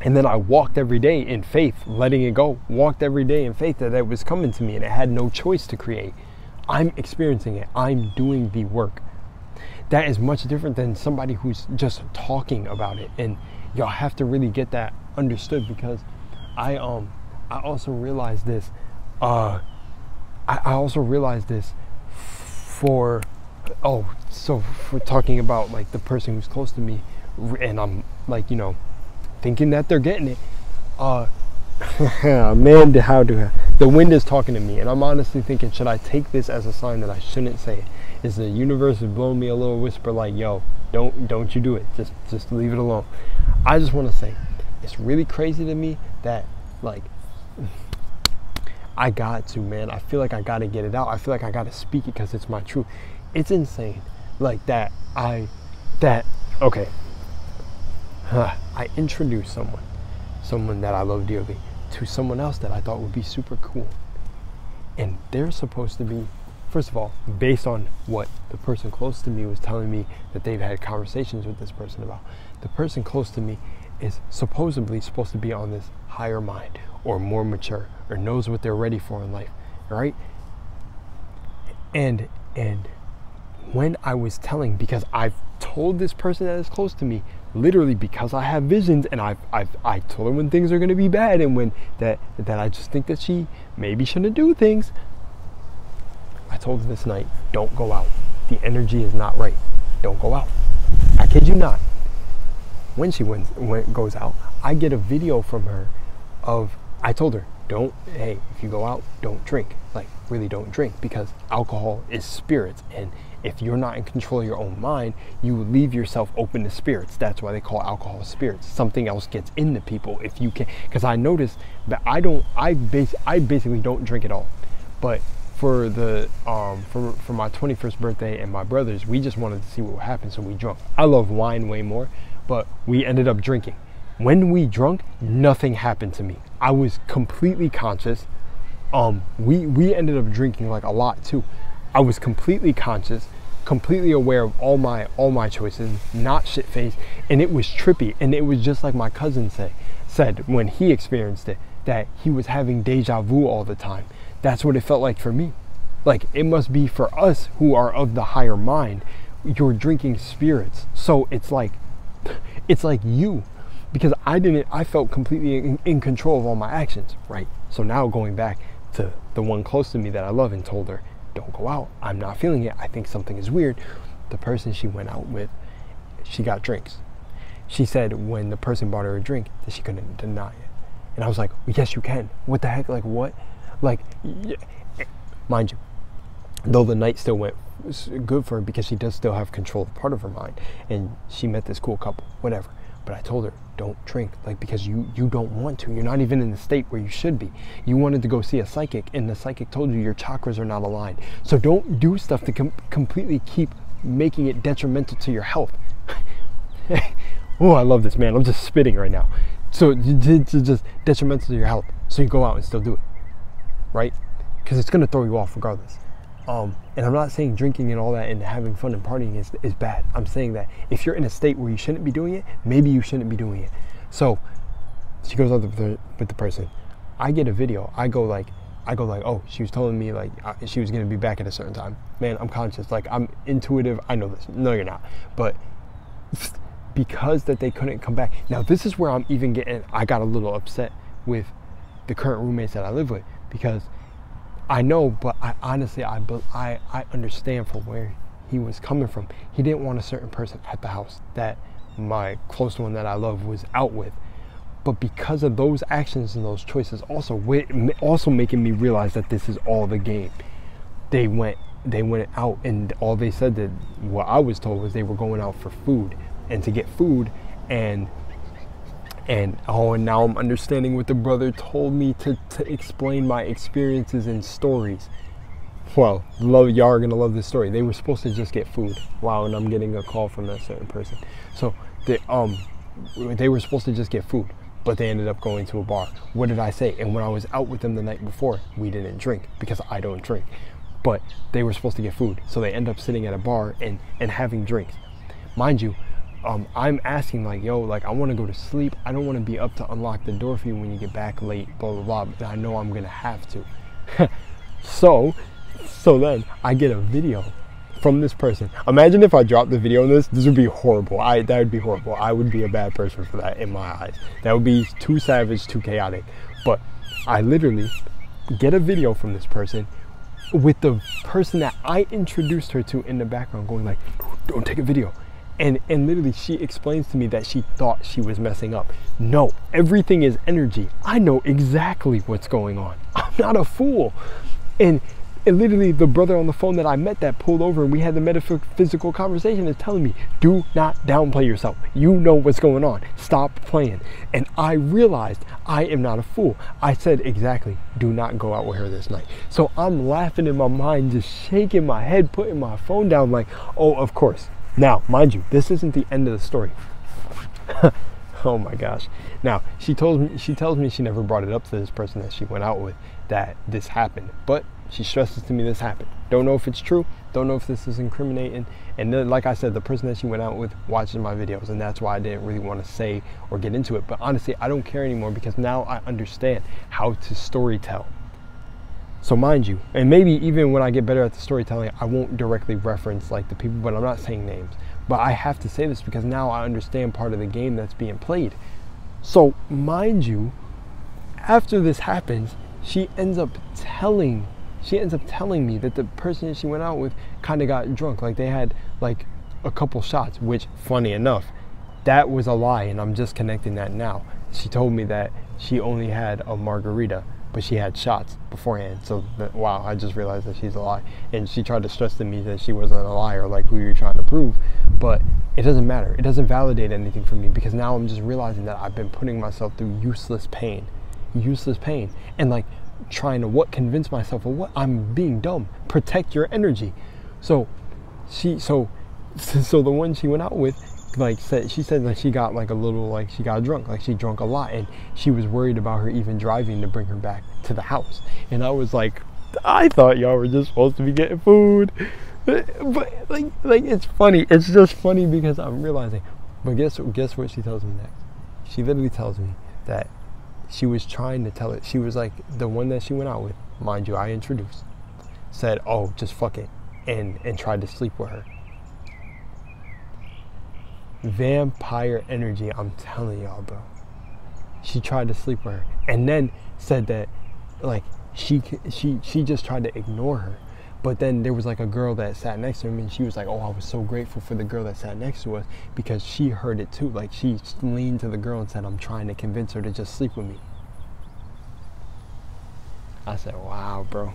And then I walked every day in faith, letting it go. Walked every day in faith that it was coming to me, and it had no choice to create. I'm experiencing it. I'm doing the work. That is much different than somebody who's just talking about it. And y'all have to really get that understood, because I also realized this. I also realized this for talking about like the person who's close to me, and I'm like, thinking that they're getting it. Man, the wind is talking to me, and I'm honestly thinking, should I take this as a sign that I shouldn't say it? Is the universe blowing me a little whisper like, yo, don't you do it? Just leave it alone. I just want to say, it's really crazy to me that like I got to, man. I feel like I got to get it out. I feel like I got to speak it because it's my truth. It's insane, like that. Okay. I introduced someone that I love dearly, to someone else that I thought would be super cool. And they're supposed to be, first of all, based on what the person close to me was telling me that they've had conversations with this person about, the person close to me is supposedly supposed to be on this higher mind, or more mature, or knows what they're ready for in life, right? And when I was telling, because I've told this person that is close to me, literally because I have visions, and I told her when things are gonna be bad, and when that I just think that she maybe shouldn't do things. I told her this night, don't go out. The energy is not right. Don't go out. I kid you not. When she goes out, I get a video from her of, I told her, hey, if you go out, don't drink. Like, really don't drink, because alcohol is spirits, and if you're not in control of your own mind, you leave yourself open to spirits. That's why they call alcohol spirits. Something else gets into people if you can. Because I noticed that I basically don't drink at all. But for for my 21st birthday and my brother's, we just wanted to see what would happen, so we drunk. I love wine way more, but we ended up drinking. When we drunk, nothing happened to me. I was completely conscious. We ended up drinking like a lot too. I was completely conscious, completely aware of all my choices, not shit-faced, and it was trippy. And it was just like my cousin said when he experienced it, that he was having deja vu all the time. That's what it felt like for me. Like, it must be for us who are of the higher mind. You're drinking spirits, so it's like you, because I felt completely in control of all my actions, right? So now going back to the one close to me that I love, and told her, don't go out. I'm not feeling it. I think something is weird. The person she went out with, she got drinks. She said when the person bought her a drink that she couldn't deny it. And I was like, well, yes, you can. What the heck? Like, what? Like, yeah. Mind you, though the night still went good for her, because she does still have control of part of her mind, and she met this cool couple, whatever. But I told her, don't drink, like, because you don't want to. You're not even in the state where you should be. You wanted to go see a psychic, and the psychic told you your chakras are not aligned. So don't do stuff to completely keep making it detrimental to your health. Oh, I love this, man. I'm just spitting right now. So it's just detrimental to your health. So you go out and still do it, right? Because it's going to throw you off regardless. And I'm not saying drinking and all that and having fun and partying is bad. I'm saying that if you're in a state where you shouldn't be doing it, maybe you shouldn't be doing it. So she goes out with the person. I get a video. I go like, oh, she was telling me like she was going to be back at a certain time. Man, I'm conscious. Like, I'm intuitive. I know this. No, you're not. But because that they couldn't come back. Now, this is where I got a little upset with the current roommates that I live with, because I know, but I honestly, I understand from where he was coming from. He didn't want a certain person at the house that my close one that I love was out with. But because of those actions and those choices, also making me realize that this is all the game. They went out, and all they said, that what I was told, was they were going out for food and to get food, and now I'm understanding what the brother told me to explain my experiences and stories. Well, y'all are gonna love this story. They were supposed to just get food. Wow, and I'm getting a call from that certain person. So they were supposed to just get food, but they ended up going to a bar. What did I say? And when I was out with them the night before, we didn't drink because I don't drink. But they were supposed to get food, so they end up sitting at a bar and having drinks. Mind you, I'm asking like, yo, like I want to go to sleep. I don't want to be up to unlock the door for you when you get back late, blah, blah, blah. But I know I'm going to have to. So then I get a video from this person. Imagine if I dropped the video on this would be horrible. That would be horrible. I would be a bad person for that in my eyes. That would be too savage, too chaotic. But I literally get a video from this person with the person that I introduced her to in the background going like, don't take a video. And literally she explains to me that she thought she was messing up. No, everything is energy. I know exactly what's going on. I'm not a fool. And literally the brother on the phone that I met that pulled over and we had the metaphysical conversation is telling me, do not downplay yourself. You know what's going on. Stop playing. And I realized I am not a fool. I said exactly, do not go out with her this night. So I'm laughing in my mind, just shaking my head, putting my phone down like, oh, of course. Now, mind you, this isn't the end of the story. Oh my gosh. Now, she tells me she never brought it up to this person that she went out with, that this happened. But she stresses to me this happened. Don't know if it's true. Don't know if this is incriminating. And then, like I said, the person that she went out with watches my videos, and that's why I didn't really want to say or get into it. But honestly, I don't care anymore because now I understand how to storytell. So mind you, and maybe even when I get better at the storytelling, I won't directly reference like the people, but I'm not saying names. But I have to say this because now I understand part of the game that's being played. So mind you, after this happens, she ends up telling me that the person that she went out with kind of got drunk. Like they had like a couple shots, which funny enough, that was a lie. And I'm just connecting that now. She told me that she only had a margarita, but she had shots beforehand. So wow, I just realized that she's a lie. And she tried to stress to me that she wasn't a liar, like who you're trying to prove. But it doesn't matter. It doesn't validate anything for me because now I'm just realizing that I've been putting myself through useless pain, and like trying to convince myself of what I'm being dumb. Protect your energy. So the one she went out with, she said that she got like a little, like she got drunk, like she drank a lot, and she was worried about her even driving to bring her back to the house. And I was like, I thought y'all were just supposed to be getting food. But like it's funny. It's just funny because I'm realizing. But guess what she tells me next? She literally tells me that she was trying to tell it. She was like, the one that she went out with, mind you, I introduced, said, oh, just fuck it, and tried to sleep with her. Vampire energy, I'm telling y'all, bro. She tried to sleep with her, and then said that like she just tried to ignore her. But then there was like a girl that sat next to him, and she was like, oh, I was so grateful for the girl that sat next to us because she heard it too. Like she leaned to the girl and said, I'm trying to convince her to just sleep with me. I said, wow, bro.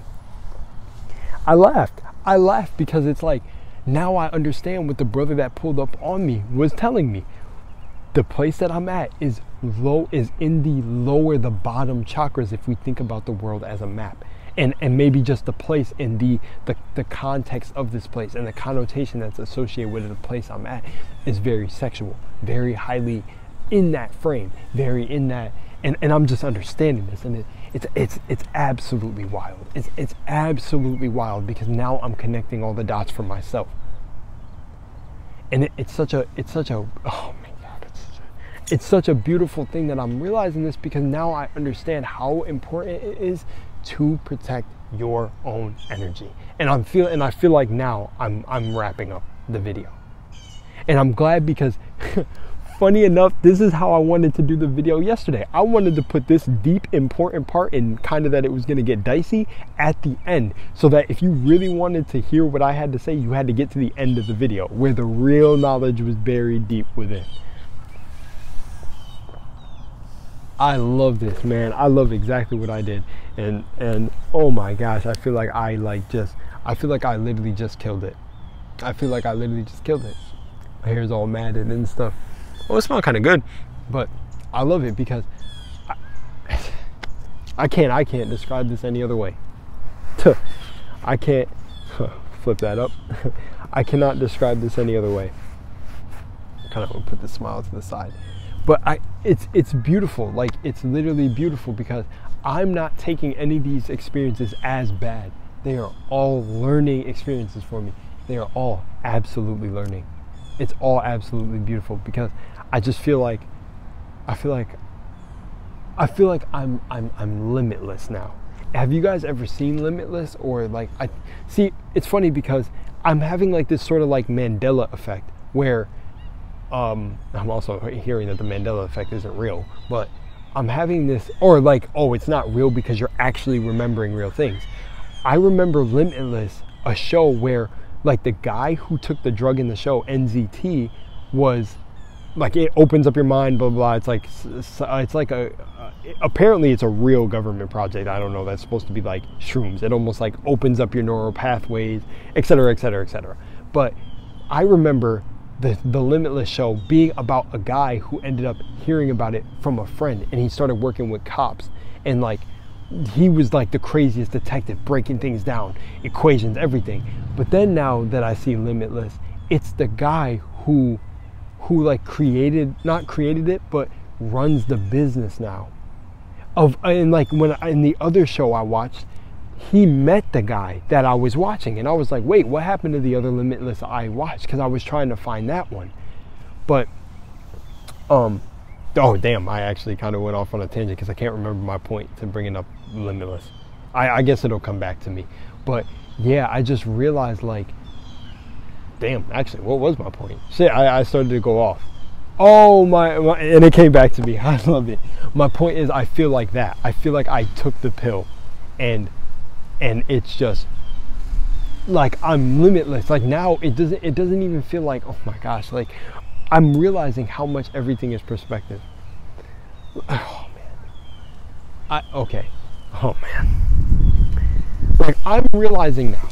I laughed because it's like, now I understand what the brother that pulled up on me was telling me. The place that I'm at is in the bottom chakras if we think about the world as a map. And maybe just the place in the context of this place and the connotation that's associated with the place I'm at is very sexual, very highly in that frame, very in that, and I'm just understanding this, and it's absolutely wild. It's absolutely wild because now I'm connecting all the dots for myself, and it's such a oh my God, it's such a beautiful thing that I'm realizing this because now I understand how important it is to protect your own energy. And I feel like now I'm wrapping up the video. And I'm glad because funny enough, this is how I wanted to do the video yesterday. I wanted to put this deep, important part in kind of that it was going to get dicey at the end, so that if you really wanted to hear what I had to say, you had to get to the end of the video where the real knowledge was buried deep within. I love this, man. I love exactly what I did. And oh my gosh, I feel like I literally just killed it. I feel like I literally just killed it. My hair's all matted and stuff. Well, it smells kind of good, but I love it because I can't describe this any other way. I can't flip that up. I cannot describe this any other way. Kind of want to put the smile to the side, but it's beautiful. Like, it's literally beautiful because I'm not taking any of these experiences as bad. They are all learning experiences for me. They are all absolutely learning. It's all absolutely beautiful because I just feel like I'm limitless now. Have you guys ever seen Limitless? Or like, it's funny because I'm having like this sort of like Mandela effect where I'm also hearing that the Mandela effect isn't real, but I'm having this, or like, oh, it's not real because you're actually remembering real things. I remember Limitless, a show where like the guy who took the drug in the show, NZT, was like, it opens up your mind, blah, blah, blah. It's like apparently it's a real government project. I don't know, that's supposed to be like shrooms. It almost like opens up your neural pathways, etc., etc., etc. But I remember the Limitless show being about a guy who ended up hearing about it from a friend, and he started working with cops, and like, he was like the craziest detective, breaking things down, equations, everything. But then now that I see Limitless, it's the guy who like not created it, but runs the business now. And like, when in the other show I watched, he met the guy that I was watching, and I was like, wait, what happened to the other Limitless I watched? Because I was trying to find that one. But oh damn, I actually kind of went off on a tangent because I can't remember my point to bringing up Limitless. I guess it'll come back to me. But yeah, I just realized, like, damn, actually, what was my point? Shit, I started to go off. Oh my, and it came back to me. I love it. My point is, I feel like that. I feel like I took the pill, and it's just like, I'm limitless. Like, now it doesn't even feel like, oh my gosh, like, I'm realizing how much everything is perspective. Oh man. Okay. Oh man. Like, I'm realizing now,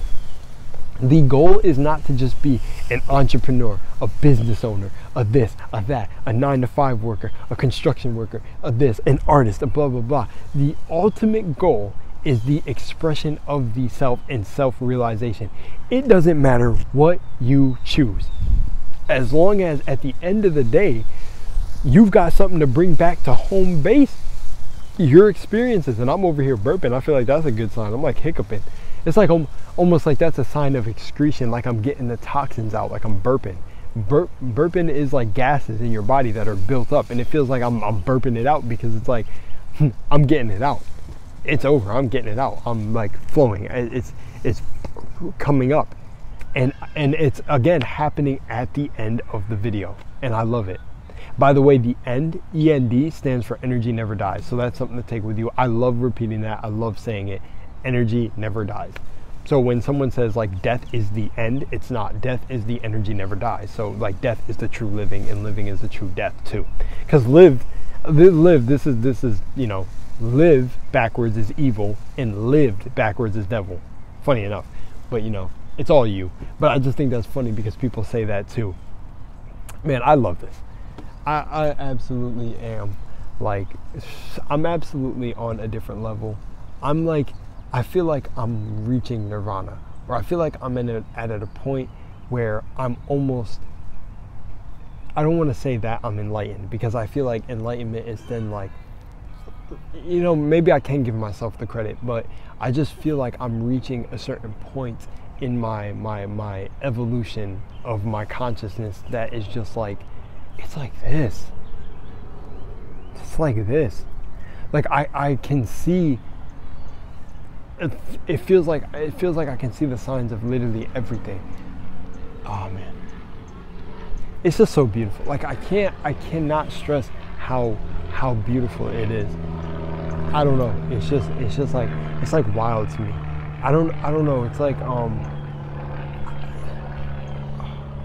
the goal is not to just be an entrepreneur, a business owner, a this, a that, a 9-to-5 worker, a construction worker, a this, an artist, a blah, blah, blah. The ultimate goal is the expression of the self and self-realization. It doesn't matter what you choose, as long as at the end of the day, you've got something to bring back to home base, your experiences. And I'm over here burping. I feel like that's a good sign. I'm like hiccuping. It's like almost like that's a sign of excretion, like I'm getting the toxins out, like I'm burping. Burping is like gases in your body that are built up, and it feels like I'm burping it out because it's like, I'm getting it out. It's over. I'm getting it out. I'm like flowing. It's coming up. And it's again happening at the end of the video, and I love it. By the way, the end, END, stands for energy never dies. So that's something to take with you. I love repeating that. I love saying it. Energy never dies. So when someone says like death is the end, it's not. Death is the energy never dies. So like, death is the true living, and living is the true death too. Because live, this is, you know, live backwards is evil, and lived backwards is devil. Funny enough, but you know, it's all you. But I just think that's funny because people say that too. Man, I love this. I absolutely am. Like, I'm absolutely on a different level. I'm like, I feel like I'm reaching nirvana, or I feel like I'm at a point where I'm almost, I don't want to say that I'm enlightened, because I feel like enlightenment is then like, you know, maybe I can give myself the credit, but I just feel like I'm reaching a certain point in my evolution of my consciousness that is just like, it's like this. It's like this. Like, I can see, it feels like I can see the signs of literally everything. Oh man, it's just so beautiful. Like, I cannot stress how beautiful it is. I don't know. It's just like, it's like wild to me. I don't know. It's like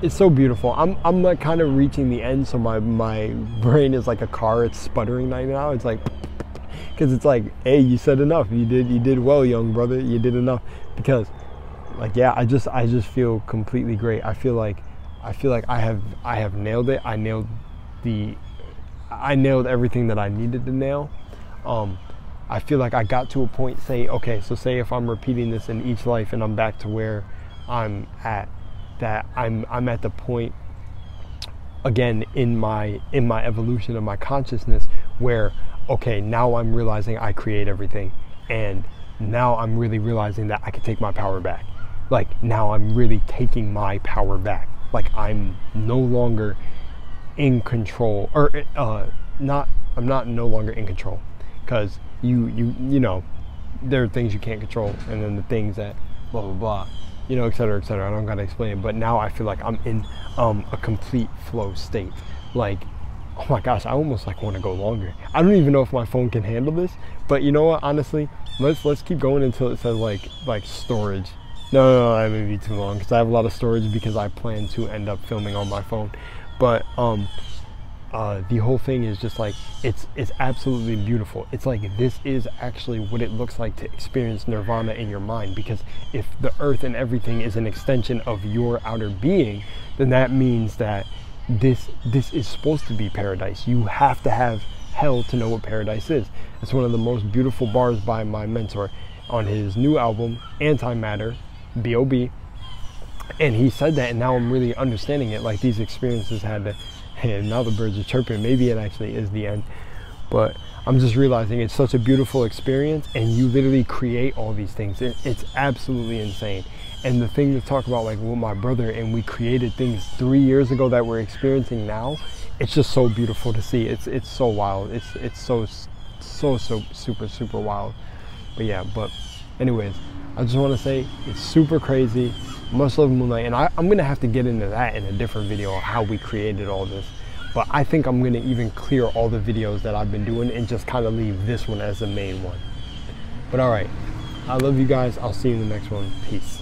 it's so beautiful. I'm like kind of reaching the end, so my brain is like a car. It's sputtering right now. It's like, because it's like, hey, you said enough. You did well, young brother. You did enough. Because like, yeah, I just feel completely great. I feel like I have nailed it. I nailed everything that I needed to nail. I feel like I got to a point, say if I'm repeating this in each life and I'm back to where I'm at, that I'm at the point again in my evolution of my consciousness where, okay, now I'm realizing I create everything, and now I'm really realizing that I can take my power back. Like, now I'm really taking my power back. Like, I'm no longer in control, or I'm not no longer in control, because you know, there are things you can't control, and then the things that blah blah blah, you know, etc. I don't gotta explain it, but now I feel like I'm in a complete flow state. Like, oh my gosh, I almost like want to go longer. I don't even know if my phone can handle this, but you know what, honestly, let's keep going until it says like storage. No, that may be too long, because I have a lot of storage, because I plan to end up filming on my phone. But the whole thing is just like, it's absolutely beautiful. It's like, this is actually what it looks like to experience nirvana in your mind, because if the earth and everything is an extension of your outer being, then that means that this is supposed to be paradise. You have to have hell to know what paradise is. It's one of the most beautiful bars by my mentor on his new album, Antimatter, B.O.B. And he said that, and now I'm really understanding it. Like, these experiences had to, and now the birds are chirping. Maybe it actually is the end, but I'm just realizing it's such a beautiful experience, and you literally create all these things. It's absolutely insane. And the thing to talk about, like with my brother, and we created things 3 years ago that we're experiencing now. It's just so beautiful to see. It's so wild. It's so super wild. But yeah, but anyways, I just want to say it's super crazy. Much love, Moonlight. And I'm gonna have to get into that in a different video on how we created all this. But I think I'm gonna even clear all the videos that I've been doing and just kind of leave this one as the main one. But all right, I love you guys. I'll see you in the next one. Peace.